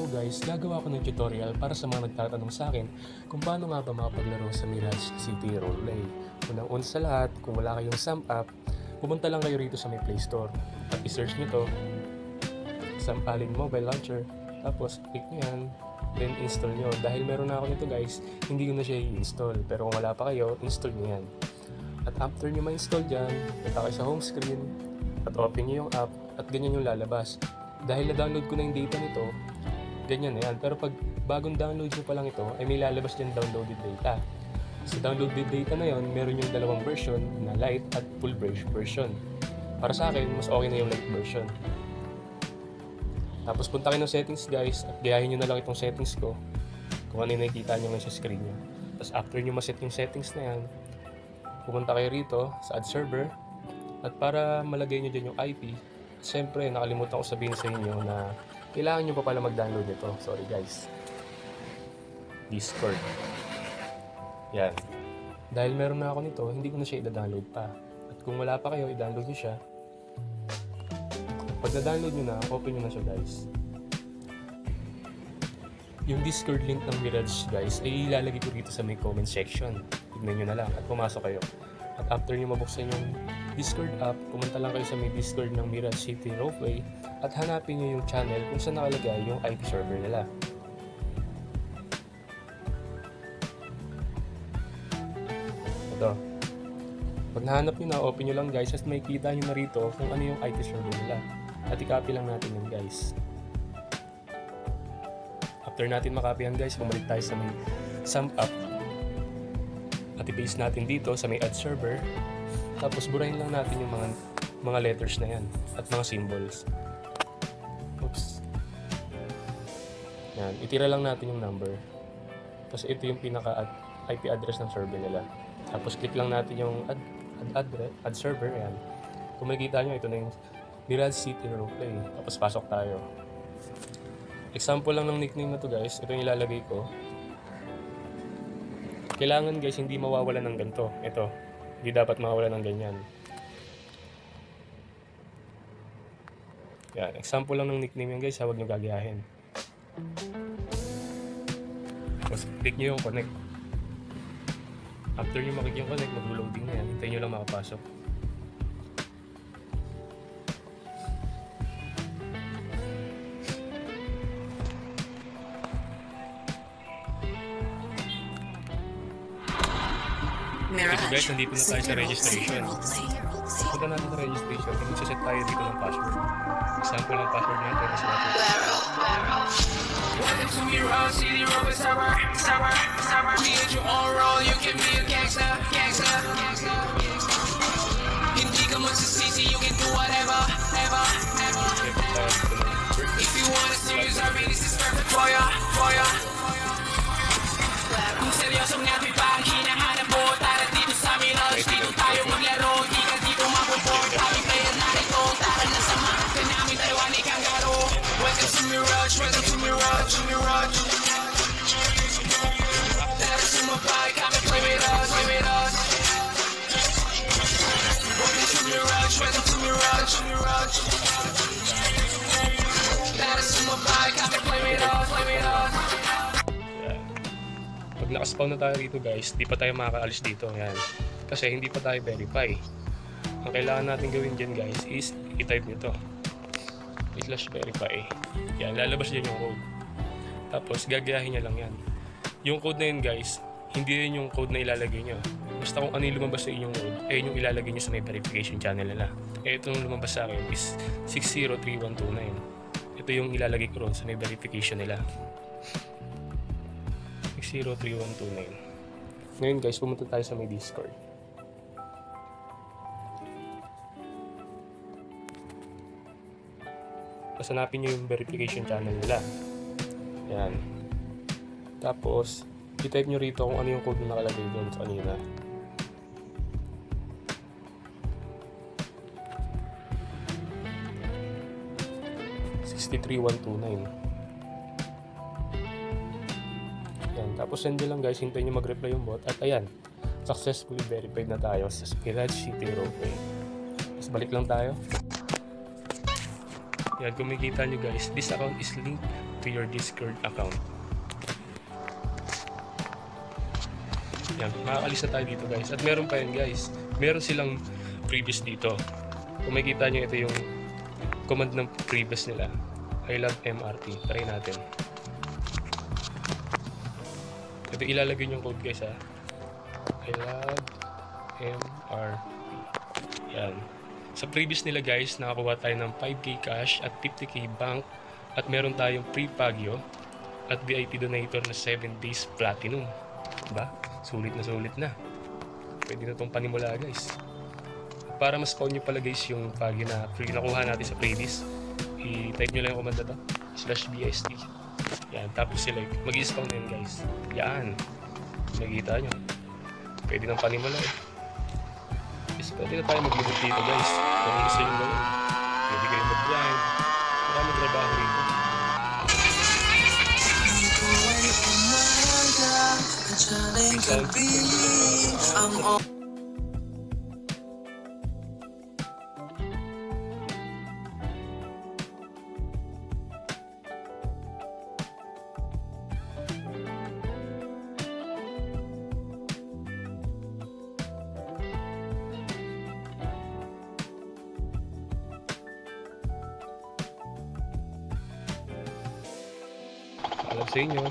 guys, gagawa ko ng tutorial para sa mga nagtatanong sa akin kung paano nga ba makapaglaro sa Mirage City Roleplay. Unang-una sa lahat, kung wala kayong SAM app, pumunta lang kayo rito sa may Play Store at i-search nyo to, Sampalin Mobile Launcher, tapos click nyo yan, then install nyo. Dahil meron na ako nito guys, hindi ko na siya i-install, pero kung wala pa kayo, install nyo yan. At after nyo ma-install dyan, punta kayo sa home screen, at open nyo yung app, at ganyan yung lalabas. Dahil na-download ko na yung data nito, ganyan na yan. Pero pag bagong download nyo pa lang ito, ay may lalabas dyan downloaded data. Sa downloaded data na yon, meron yung dalawang version na light at full version. Para sa akin, mas okay na yung light version. Tapos punta kayo ng settings guys, at gayahin nyo na lang itong settings ko kung ano yung nakikita nyo ngayon sa screen nyo. Tapos after nyo maset yung settings na yan, pupunta kayo rito sa add server, at para malagay nyo dyan yung IP, siyempre, nakalimutan ko sabihin sa inyo na kailangan nyo pa pala mag-download nito. Sorry guys. Discord. Yan. Dahil meron na ako nito, hindi ko na siya i-download pa. At kung wala pa kayo, i-download nyo siya. Pag na-download nyo na, open nyo na siya guys. Yung Discord link ng Mirage guys, ay ilalagay ko dito sa may comment section. Tignan nyo na lang at pumasok kayo. At after nyo mabuksan yung Discord app, pumunta lang kayo sa may Discord ng Mirage City Roleplay at hanapin nyo yung channel kung saan nakalagay yung IP server nila. Ito. Pag nahanap nyo na, open nyo lang guys at may kita nyo na rito kung ano yung IP server nila. At i-copy lang natin yun guys. After natin makopy yan guys, bumalik tayo sa may SAM app. At i-paste natin dito sa may add server. Tapos burahin lang natin yung mga letters na yan at mga symbols. Oops. Yan, itira lang natin yung number. Tapos ito yung pinaka IP address ng server nila. Tapos click lang natin yung add server. Yan. Kung makikita nyo, ito na yung Mirage City Roleplay. Tapos pasok tayo. Example lang ng nickname na to guys. Ito yung ilalagay ko. Kailangan guys, hindi mawawala ng ganito. Ito. Hindi dapat mawawala ng ganyan. Yan. Example lang ng nickname yan guys. Huwag nyo gagayahin. Tapos click nyo yung connect. After nyo makik yung connect, mag-loading na yan. Hintayin nyo lang makapasok. Ito guys, nandito na tayo sa registration. Punta natin sa registration. Mag-set tayo dito ng password. Example ng password natin is natin. Welcome to Mirage City Roleplay server. Create your own role, you can be a gangster. Hindi ka magsisisi, you can do whatever. If you want a serious RP, this is perfect for ya. Kung seryosong natin pa ang hinahanap mo, tara dito sa Mirage, dito tayo maglaro. Di ka dito mapuport, aming player narito. Tara na samahan ka namin, Taiwan ay kanggaro. Welcome to Mirage. Tara sumabay, come and play with us. Welcome to Mirage. Tara sumabay, come and play with us. Pag nakaspawn na tayo dito guys, di pa tayo makakaalis dito. Yan. Kasi hindi pa tayo verify. Ang kailangan natin gawin dyan guys is i-type nito. /verify. Yan, lalabas dyan yung code. Tapos gagayahin nyo lang yan. Yung code na yun guys, hindi rin yung code na ilalagay nyo. Basta kung ano yung lumabas sa inyong code, ay yung ilalagay nyo sa may verification channel nila. Ito yung lumabas sa akin is 603129. Ito yung ilalagay ko ron sa may verification nila. 603129. Ngayon guys, pumunta tayo sa may Discord. Tapos hanapin nyo yung verification channel nila. Yan. Tapos, i-type nyo rito kung ano yung code na nakalagay doon sa kanina. /633129. Yan. Tapos send nyo lang guys, hintayin nyo mag-reply yung bot. At ayan, successfully verified na tayo sa Mirage City Roleplay. Tapos balik lang tayo. Yan, kung makikita nyo guys, this account is linked to your Discord account. Yan, makakalis na tayo dito guys. At meron pa yun guys, meron silang previous dito. Kung makikita nyo, ito yung command ng previous nila. I love MRT. Try natin. Ito ilalagay yung code guys ha. I love MRT. Yan. Sa previous nila guys, nakakuha tayo ng 5k cash at 50k bank. At meron tayong free Pagyo at VIP donator na 7 days platinum. Diba? Sulit na. Pwede na itong panimula guys. Para mas spawn nyo pala guys yung Pagyo na free nakuha natin sa previous, i-type nyo lang yung command na to, /bst. Yan, tapos select, mag-i-spawn na yun guys. Yan, nakikita nyo, pwede nang panimula eh. Yes, pwede na tayo mag-libot dito guys. Kung gusto nyo gawin, pwede kayo mag-grind. Maraming trabaho rito. Alam sa inyo.